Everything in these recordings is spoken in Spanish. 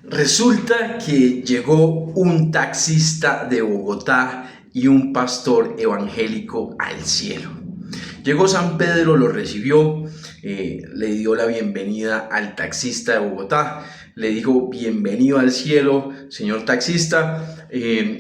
Resulta que llegó un taxista de Bogotá y un pastor evangélico al cielo. Llegó San Pedro, lo recibió, le dio la bienvenida al taxista de Bogotá, le dijo: bienvenido al cielo, señor taxista,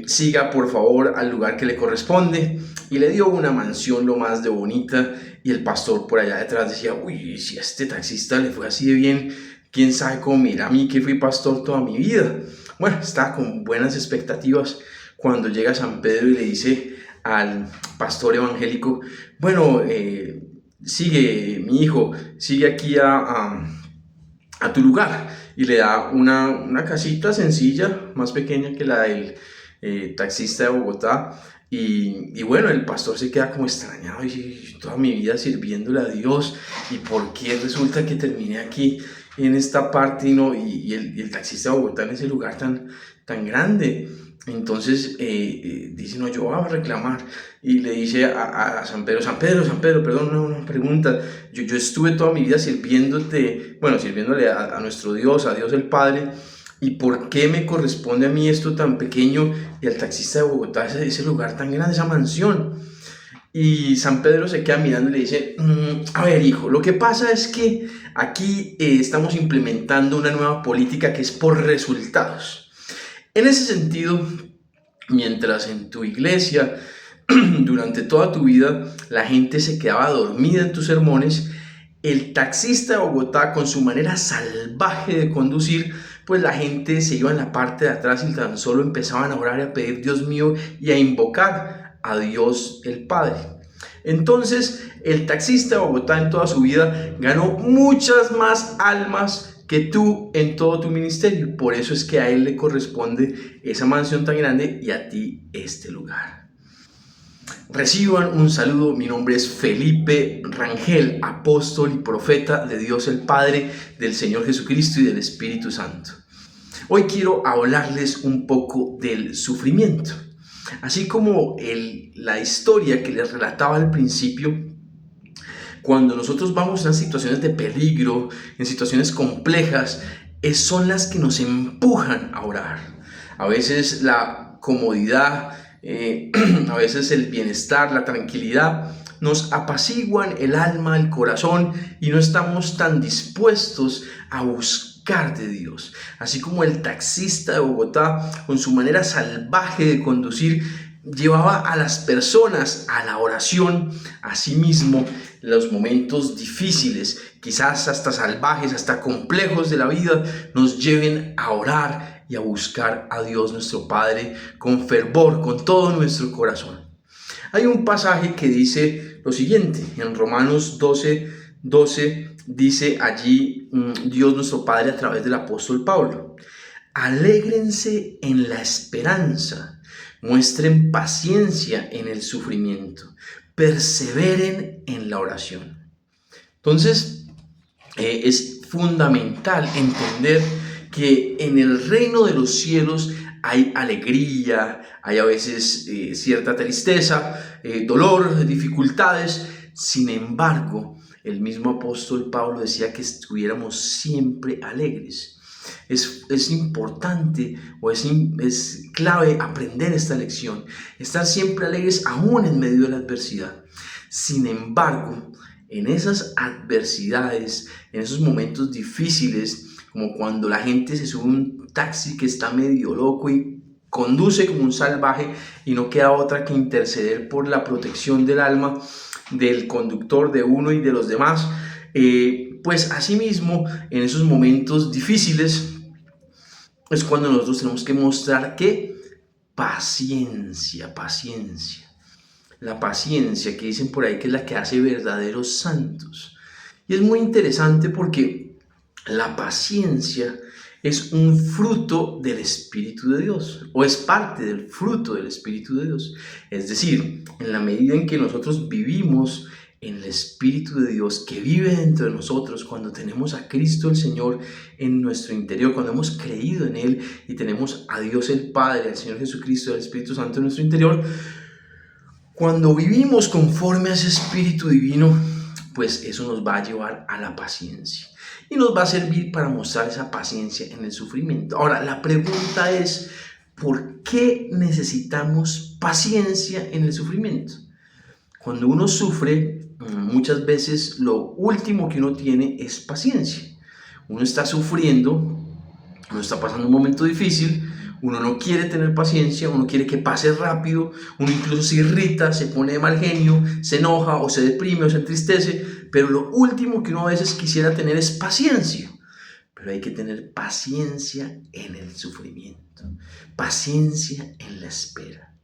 siga por favor al lugar que le corresponde, y le dio una mansión lo más de bonita. Y el pastor por allá detrás decía: uy, si a este taxista le fue así de bien, quién sabe cómo mira a mí, que fui pastor toda mi vida. Bueno, estaba con buenas expectativas cuando llega San Pedro y le dice al pastor evangélico: bueno, sigue, mi hijo, sigue aquí a tu lugar. Y le da una casita sencilla, más pequeña que la del taxista de Bogotá. Y bueno, el pastor se queda como extrañado, y toda mi vida sirviéndole a Dios, ¿y por qué resulta que terminé aquí en esta parte y el taxista de Bogotá en ese lugar tan grande? Entonces dice: no, yo voy a reclamar. Y le dice a San Pedro: San Pedro, perdón, una pregunta. Yo estuve toda mi vida sirviéndote, bueno, sirviéndole a nuestro Dios, a Dios el Padre. ¿Y por qué me corresponde a mí esto tan pequeño y al taxista de Bogotá ese lugar tan grande, esa mansión? Y San Pedro se queda mirando y le dice: a ver, hijo, lo que pasa es que aquí estamos implementando una nueva política que es por resultados. En ese sentido, mientras en tu iglesia durante toda tu vida la gente se quedaba dormida en tus sermones, el taxista de Bogotá, con su manera salvaje de conducir, pues la gente se iba en la parte de atrás y tan solo empezaban a orar y a pedir: Dios mío, y a invocar a Dios el Padre. Entonces el taxista de Bogotá en toda su vida ganó muchas más almas que tú en todo tu ministerio. Por eso es que a él le corresponde esa mansión tan grande y a ti este lugar. Reciban un saludo, mi nombre es Felipe Rangel, apóstol y profeta de Dios el Padre, del Señor Jesucristo y del Espíritu Santo. Hoy quiero hablarles un poco del sufrimiento. Así como la historia que les relataba al principio, cuando nosotros vamos en situaciones de peligro, en situaciones complejas, son las que nos empujan a orar. A veces la comodidad, a veces el bienestar, la tranquilidad nos apaciguan el alma, el corazón, y no estamos tan dispuestos a buscar de Dios. Así como el taxista de Bogotá, con su manera salvaje de conducir, llevaba a las personas a la oración. Asimismo, los momentos difíciles, quizás hasta salvajes, hasta complejos de la vida, nos lleven a orar y a buscar a Dios nuestro Padre con fervor, con todo nuestro corazón. Hay un pasaje que dice lo siguiente, en Romanos 12:12, dice allí Dios nuestro Padre a través del apóstol Pablo: alégrense en la esperanza, muestren paciencia en el sufrimiento, perseveren en la oración. Entonces, es fundamental entender que en el reino de los cielos hay alegría, hay a veces cierta tristeza, dolor, dificultades. Sin embargo, el mismo apóstol Pablo decía que estuviéramos siempre alegres. Es importante, o es clave aprender esta lección, estar siempre alegres aún en medio de la adversidad. Sin embargo, en esas adversidades, en esos momentos difíciles, como cuando la gente se sube a un taxi que está medio loco y conduce como un salvaje, y no queda otra que interceder por la protección del alma del conductor, de uno y de los demás, pues asimismo en esos momentos difíciles es cuando nosotros tenemos que mostrar que paciencia. La paciencia que dicen por ahí que es la que hace verdaderos santos. Y es muy interesante porque la paciencia es un fruto del Espíritu de Dios, o es parte del fruto del Espíritu de Dios. Es decir, en la medida en que nosotros vivimos en el Espíritu de Dios que vive dentro de nosotros, cuando tenemos a Cristo el Señor en nuestro interior, cuando hemos creído en Él y tenemos a Dios el Padre, al Señor Jesucristo y al Espíritu Santo en nuestro interior, cuando vivimos conforme a ese Espíritu Divino, pues eso nos va a llevar a la paciencia y nos va a servir para mostrar esa paciencia en el sufrimiento. Ahora, la pregunta es, ¿por qué necesitamos paciencia en el sufrimiento? Cuando uno sufre, muchas veces lo último que uno tiene es paciencia. Uno está sufriendo, uno está pasando un momento difícil, uno no quiere tener paciencia, uno quiere que pase rápido, uno incluso se irrita, se pone de mal genio, se enoja o se deprime o se entristece, pero lo último que uno a veces quisiera tener es paciencia. Pero hay que tener paciencia en el sufrimiento, paciencia en la espera.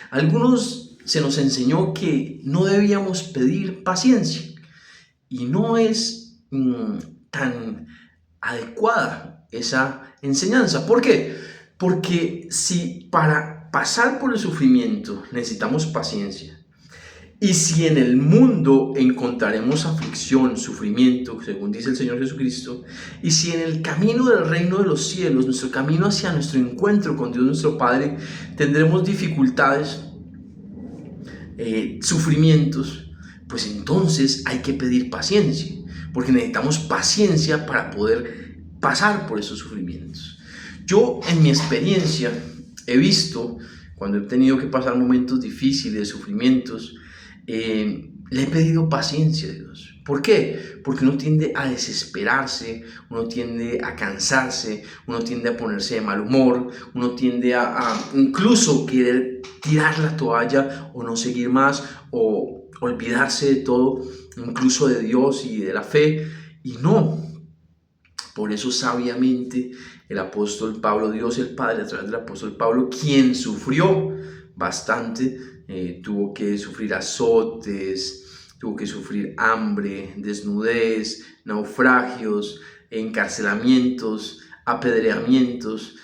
Algunos se nos enseñó que no debíamos pedir paciencia y no es tan adecuada esa enseñanza. ¿Por qué? Porque si para pasar por el sufrimiento necesitamos paciencia, y si en el mundo encontraremos aflicción, sufrimiento, según dice el Señor Jesucristo, y si en el camino del reino de los cielos, nuestro camino hacia nuestro encuentro con Dios nuestro Padre, tendremos dificultades, sufrimientos, pues entonces hay que pedir paciencia, porque necesitamos paciencia para poder pasar por esos sufrimientos. Yo, en mi experiencia, he visto, cuando he tenido que pasar momentos difíciles, sufrimientos, le he pedido paciencia a Dios. ¿Por qué? Porque uno tiende a desesperarse, uno tiende a cansarse, uno tiende a ponerse de mal humor, uno tiende a incluso querer tirar la toalla o no seguir más o olvidarse de todo, incluso de Dios y de la fe, y no. Por eso sabiamente el apóstol Pablo, Dios el Padre a través del apóstol Pablo, quien sufrió bastante, tuvo que sufrir azotes, tuvo que sufrir hambre, desnudez, naufragios, encarcelamientos, apedreamientos,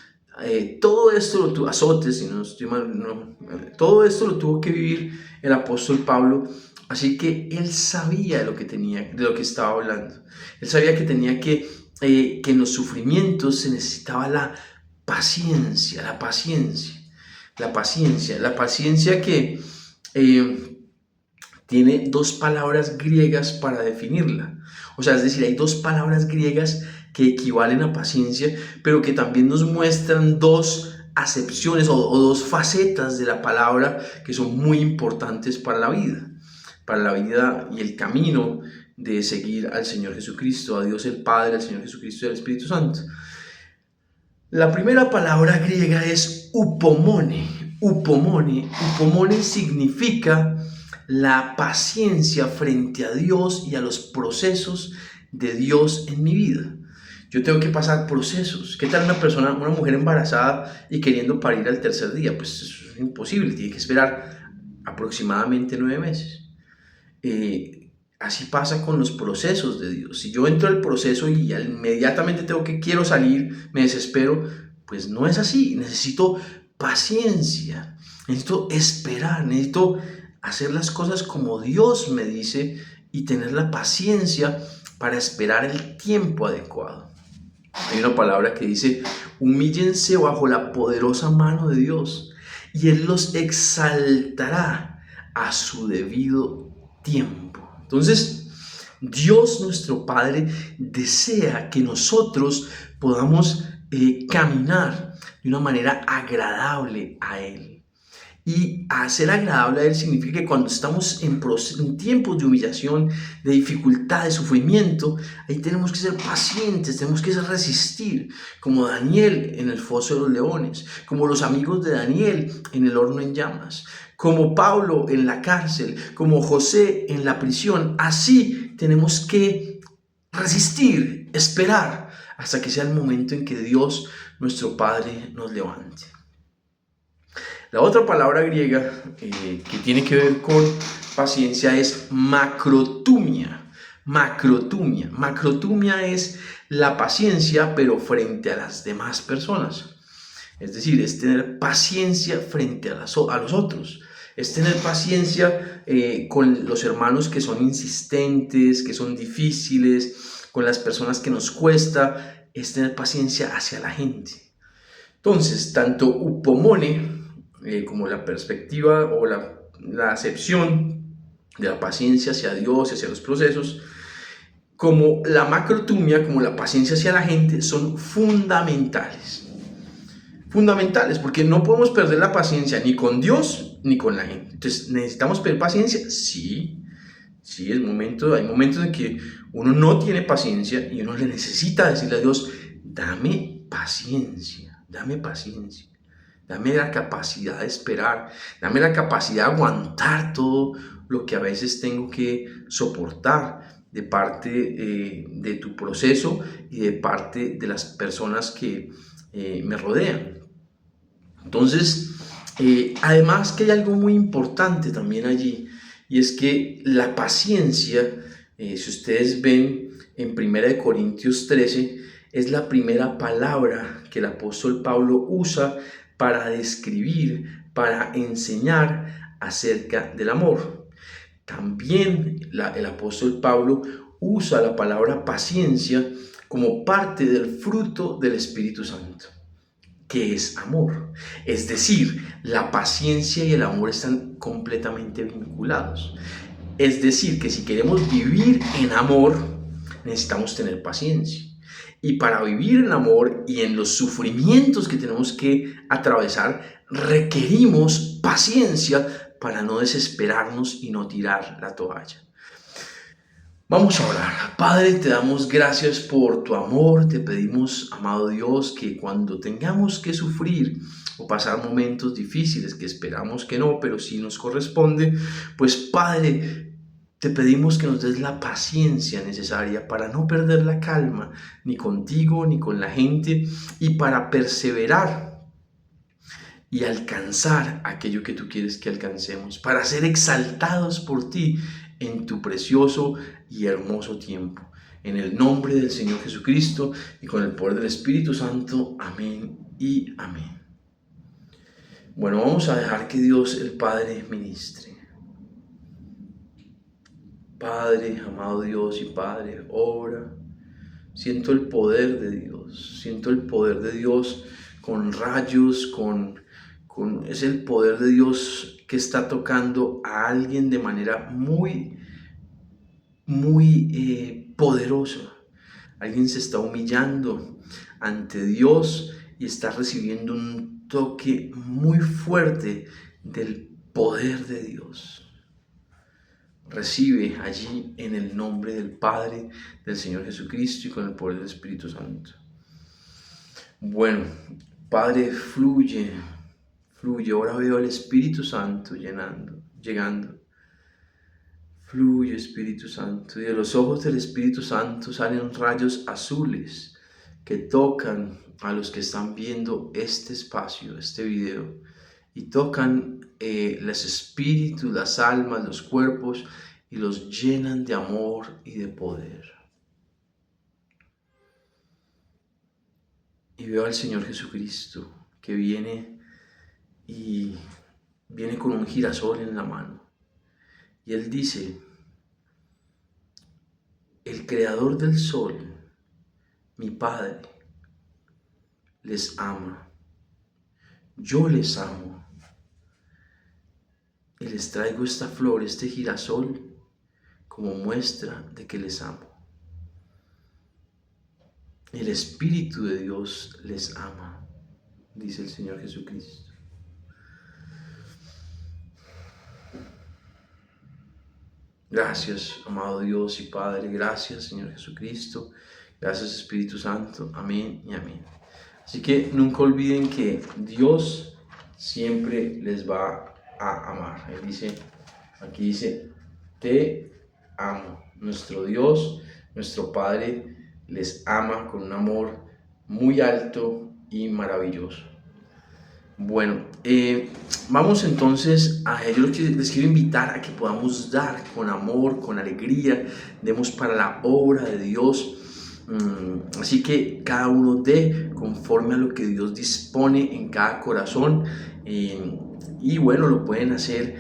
todo esto lo tuvo, azotes, si no estoy mal, no, todo esto lo tuvo que vivir el apóstol Pablo. Así que él sabía de lo que tenía, de lo que estaba hablando. Él sabía que tenía que en los sufrimientos se necesitaba la paciencia, la paciencia, la paciencia, la paciencia que tiene dos palabras griegas para definirla. O sea, es decir, hay dos palabras griegas que equivalen a paciencia, pero que también nos muestran dos acepciones o dos facetas de la palabra que son muy importantes para la vida y el camino de seguir al Señor Jesucristo, a Dios el Padre, al Señor Jesucristo y al Espíritu Santo. La primera palabra griega es upomone. Upomone significa la paciencia frente a Dios y a los procesos de Dios en mi vida. Yo tengo que pasar procesos. ¿Qué tal una mujer embarazada y queriendo parir al tercer día? Pues eso es imposible, tiene que esperar aproximadamente 9 meses. Así pasa con los procesos de Dios. Si yo entro al proceso y inmediatamente quiero salir, me desespero, pues no es así. Necesito paciencia, necesito esperar, necesito hacer las cosas como Dios me dice y tener la paciencia para esperar el tiempo adecuado. Hay una palabra que dice: humíllense bajo la poderosa mano de Dios y Él los exaltará a su debido tiempo. Entonces, Dios nuestro Padre desea que nosotros podamos caminar de una manera agradable a Él. Y hacer agradable a Él significa que cuando estamos en tiempos de humillación, de dificultad, de sufrimiento, ahí tenemos que ser pacientes, tenemos que resistir, como Daniel en el foso de los leones, como los amigos de Daniel en el horno en llamas, como Pablo en la cárcel, como José en la prisión. Así tenemos que resistir, esperar, hasta que sea el momento en que Dios, nuestro Padre, nos levante. La otra palabra griega que tiene que ver con paciencia es macrotumia. Macrotumia. Macrotumia es la paciencia, pero frente a las demás personas. Es decir, es tener paciencia frente a los otros. Es tener paciencia con los hermanos que son insistentes, que son difíciles, con las personas que nos cuesta. Es tener paciencia hacia la gente. Entonces, tanto upomone como la perspectiva o la acepción de la paciencia hacia Dios y hacia los procesos, como la macrotumia, como la paciencia hacia la gente, son fundamentales. Fundamentales, porque no podemos perder la paciencia ni con Dios ni con la gente. Entonces, ¿necesitamos perder paciencia? Sí, sí, hay momentos en que uno no tiene paciencia y uno le necesita decirle a Dios, dame paciencia, dame paciencia. Dame la capacidad de esperar, dame la capacidad de aguantar todo lo que a veces tengo que soportar de parte de tu proceso y de parte de las personas que me rodean. Entonces, además que hay algo muy importante también allí, y es que la paciencia, si ustedes ven en 1 Corintios 13, es la primera palabra que el apóstol Pablo usa para describir, para enseñar acerca del amor. También el apóstol Pablo usa la palabra paciencia como parte del fruto del Espíritu Santo, que es amor. Es decir, la paciencia y el amor están completamente vinculados. Es decir, que si queremos vivir en amor, necesitamos tener paciencia. Y para vivir en amor y en los sufrimientos que tenemos que atravesar, requerimos paciencia para no desesperarnos y no tirar la toalla. Vamos a orar. Padre, te damos gracias por tu amor. Te pedimos, amado Dios, que cuando tengamos que sufrir o pasar momentos difíciles, que esperamos que no, pero sí nos corresponde, pues Padre, te pedimos que nos des la paciencia necesaria para no perder la calma, ni contigo, ni con la gente, y para perseverar y alcanzar aquello que tú quieres que alcancemos, para ser exaltados por ti en tu precioso y hermoso tiempo. En el nombre del Señor Jesucristo y con el poder del Espíritu Santo. Amén y amén. Bueno, vamos a dejar que Dios el Padre ministre. Padre, amado Dios y Padre, obra. Siento el poder de Dios, siento el poder de Dios con rayos, es el poder de Dios que está tocando a alguien de manera muy, muy poderosa. Alguien se está humillando ante Dios y está recibiendo un toque muy fuerte del poder de Dios. Recibe allí en el nombre del Padre, del Señor Jesucristo y con el poder del Espíritu Santo. Bueno, Padre, fluye. Ahora veo al Espíritu Santo llegando. Fluye, Espíritu Santo. Y de los ojos del Espíritu Santo salen rayos azules que tocan a los que están viendo este espacio, este video. Y tocan los espíritus, las almas, los cuerpos y los llenan de amor y de poder. Y veo al Señor Jesucristo que viene con un girasol en la mano. Y Él dice, el creador del sol, mi Padre, les ama. Yo les amo. Y les traigo esta flor, este girasol, como muestra de que les amo. El Espíritu de Dios les ama, dice el Señor Jesucristo. Gracias, amado Dios y Padre. Gracias, Señor Jesucristo. Gracias, Espíritu Santo. Amén y amén. Así que nunca olviden que Dios siempre les va a amar. Aquí dice, te amo. Nuestro Dios, nuestro Padre, les ama con un amor muy alto y maravilloso. Bueno, vamos entonces yo les quiero invitar a que podamos dar con amor, con alegría, demos para la obra de Dios. Así que cada uno dé conforme a lo que Dios dispone en cada corazón. Y bueno, lo pueden hacer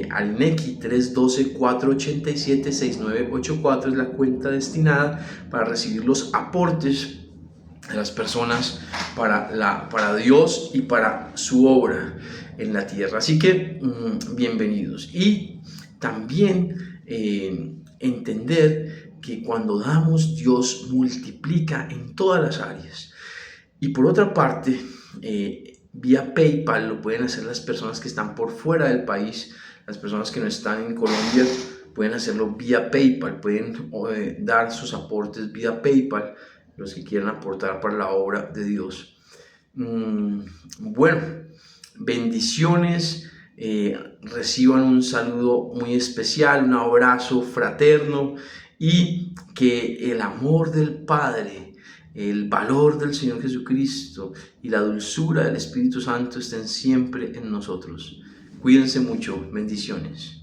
al NECI 312-487-6984, es la cuenta destinada para recibir los aportes de las personas para Dios y para su obra en la tierra. Así que bienvenidos. Y También entender que cuando damos, Dios multiplica en todas las áreas. Y por otra parte, vía PayPal lo pueden hacer las personas que están por fuera del país. Las personas que no están en Colombia pueden hacerlo vía PayPal, pueden dar sus aportes vía PayPal, los que quieran aportar para la obra de Dios. Bueno, bendiciones, reciban un saludo muy especial, un abrazo fraterno, y que el amor del Padre, el valor del Señor Jesucristo y la dulzura del Espíritu Santo estén siempre en nosotros. Cuídense mucho, bendiciones.